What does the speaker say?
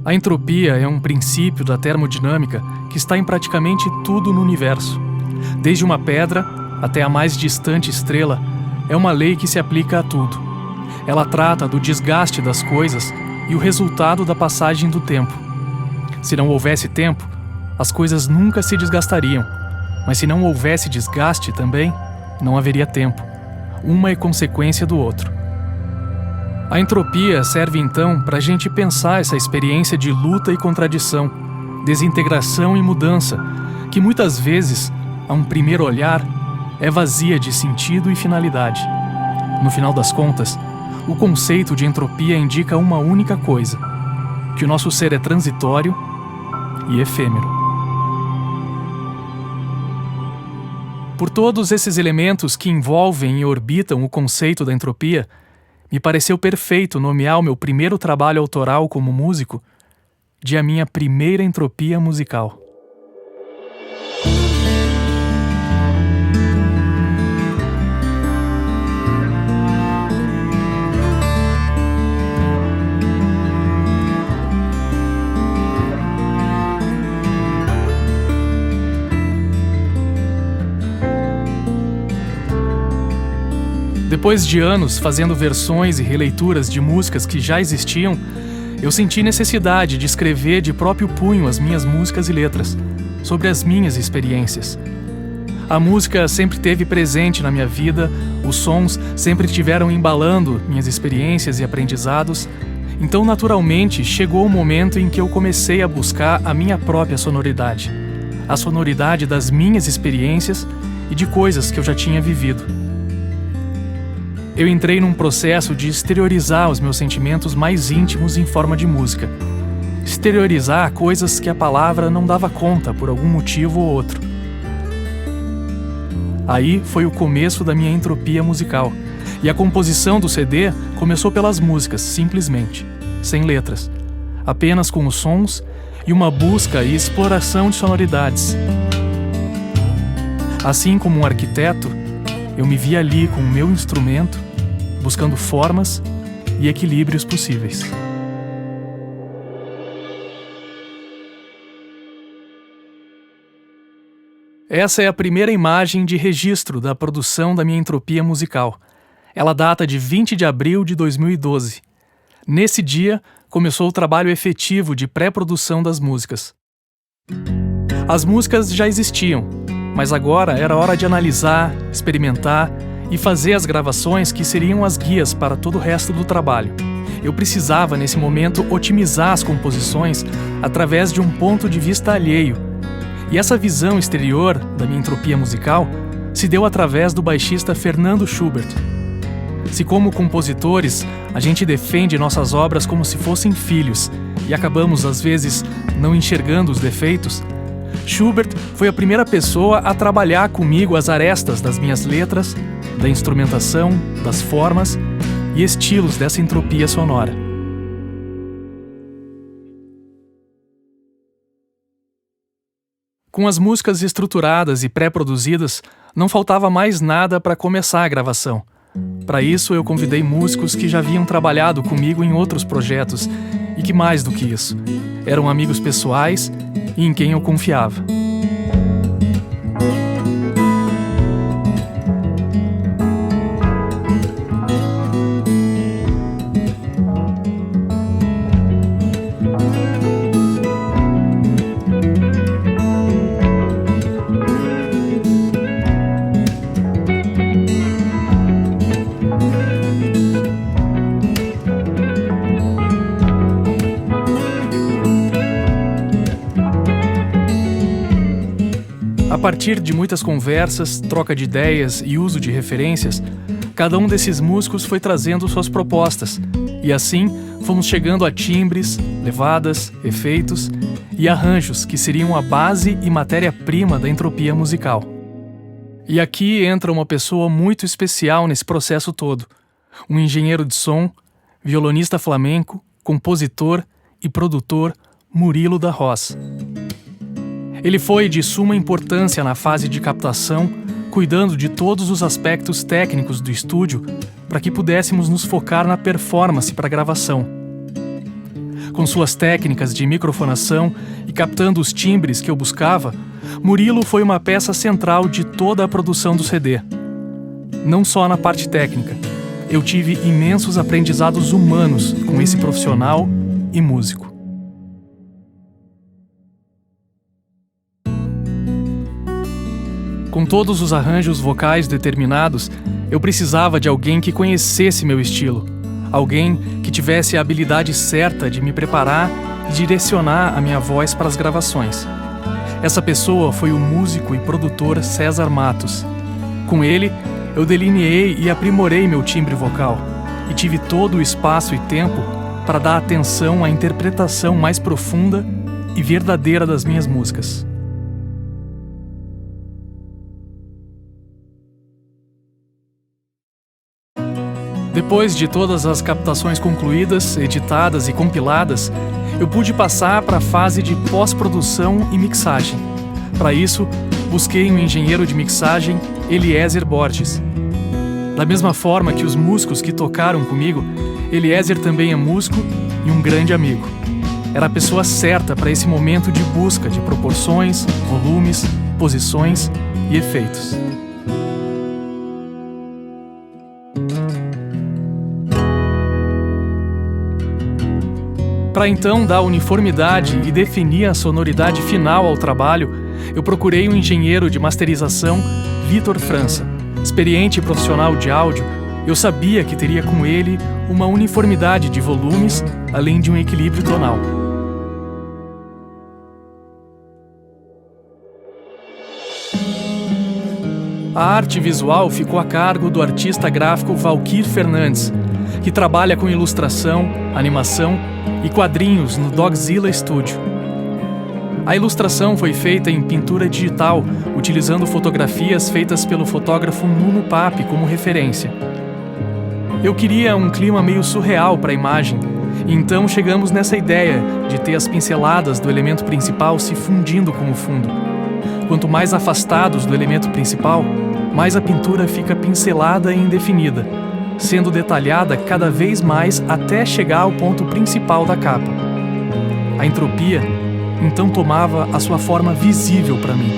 A entropia é um princípio da termodinâmica que está em praticamente tudo no universo. Desde uma pedra até a mais distante estrela, é uma lei que se aplica a tudo. Ela trata do desgaste das coisas e o resultado da passagem do tempo. Se não houvesse tempo, as coisas nunca se desgastariam. Mas se não houvesse desgaste também, não haveria tempo. Uma é consequência do outro. A entropia serve então para a gente pensar essa experiência de luta e contradição, desintegração e mudança, que muitas vezes, a um primeiro olhar, é vazia de sentido e finalidade. No final das contas, o conceito de entropia indica uma única coisa: que o nosso ser é transitório e efêmero. Por todos esses elementos que envolvem e orbitam o conceito da entropia, me pareceu perfeito nomear o meu primeiro trabalho autoral como músico de a minha primeira entropia musical. Depois de anos fazendo versões e releituras de músicas que já existiam, eu senti necessidade de escrever de próprio punho as minhas músicas e letras, sobre as minhas experiências. A música sempre esteve presente na minha vida, os sons sempre estiveram embalando minhas experiências e aprendizados, então naturalmente chegou o momento em que eu comecei a buscar a minha própria sonoridade, a sonoridade das minhas experiências e de coisas que eu já tinha vivido. Eu entrei num processo de exteriorizar os meus sentimentos mais íntimos em forma de música. Exteriorizar coisas que a palavra não dava conta por algum motivo ou outro. Aí foi o começo da minha entropia musical. E a composição do CD começou pelas músicas, simplesmente, sem letras, apenas com os sons e uma busca e exploração de sonoridades. Assim como um arquiteto, eu me vi ali com o meu instrumento, buscando formas e equilíbrios possíveis. Essa é a primeira imagem de registro da produção da minha entropia musical. Ela data de 20 de abril de 2012. Nesse dia, começou o trabalho efetivo de pré-produção das músicas. As músicas já existiam, mas agora era hora de analisar, experimentar e fazer as gravações que seriam as guias para todo o resto do trabalho. Eu precisava, nesse momento, otimizar as composições através de um ponto de vista alheio. E essa visão exterior da minha entropia musical se deu através do baixista Fernando Schubert. Se como compositores, a gente defende nossas obras como se fossem filhos e acabamos, às vezes, não enxergando os defeitos, Schubert foi a primeira pessoa a trabalhar comigo as arestas das minhas letras, da instrumentação, das formas e estilos dessa entropia sonora. Com as músicas estruturadas e pré-produzidas, não faltava mais nada para começar a gravação. Para isso, eu convidei músicos que já haviam trabalhado comigo em outros projetos e que, mais do que isso, eram amigos pessoais e em quem eu confiava. A partir de muitas conversas, troca de ideias e uso de referências, cada um desses músicos foi trazendo suas propostas, e assim fomos chegando a timbres, levadas, efeitos e arranjos que seriam a base e matéria-prima da entropia musical. E aqui entra uma pessoa muito especial nesse processo todo, um engenheiro de som, violonista flamenco, compositor e produtor Murilo da Roça. Ele foi de suma importância na fase de captação, cuidando de todos os aspectos técnicos do estúdio para que pudéssemos nos focar na performance para a gravação. Com suas técnicas de microfonação e captando os timbres que eu buscava, Murilo foi uma peça central de toda a produção do CD. Não só na parte técnica, eu tive imensos aprendizados humanos com esse profissional e músico. Com todos os arranjos vocais determinados, eu precisava de alguém que conhecesse meu estilo, alguém que tivesse a habilidade certa de me preparar e direcionar a minha voz para as gravações. Essa pessoa foi o músico e produtor César Matos. Com ele, eu delineei e aprimorei meu timbre vocal e tive todo o espaço e tempo para dar atenção à interpretação mais profunda e verdadeira das minhas músicas. Depois de todas as captações concluídas, editadas e compiladas, eu pude passar para a fase de pós-produção e mixagem. Para isso, busquei um engenheiro de mixagem, Eliezer Borges. Da mesma forma que os músicos que tocaram comigo, Eliezer também é músico e um grande amigo. Era a pessoa certa para esse momento de busca de proporções, volumes, posições e efeitos. Para então dar uniformidade e definir a sonoridade final ao trabalho, eu procurei um engenheiro de masterização, Vitor França. Experiente profissional de áudio, eu sabia que teria com ele uma uniformidade de volumes, além de um equilíbrio tonal. A arte visual ficou a cargo do artista gráfico Valquir Fernandes, que trabalha com ilustração, animação e quadrinhos no Dogzilla Studio. A ilustração foi feita em pintura digital, utilizando fotografias feitas pelo fotógrafo Nuno Pape como referência. Eu queria um clima meio surreal para a imagem, e então chegamos nessa ideia de ter as pinceladas do elemento principal se fundindo com o fundo. Quanto mais afastados do elemento principal, mais a pintura fica pincelada e indefinida, sendo detalhada cada vez mais até chegar ao ponto principal da capa. A entropia, então, tomava a sua forma visível para mim.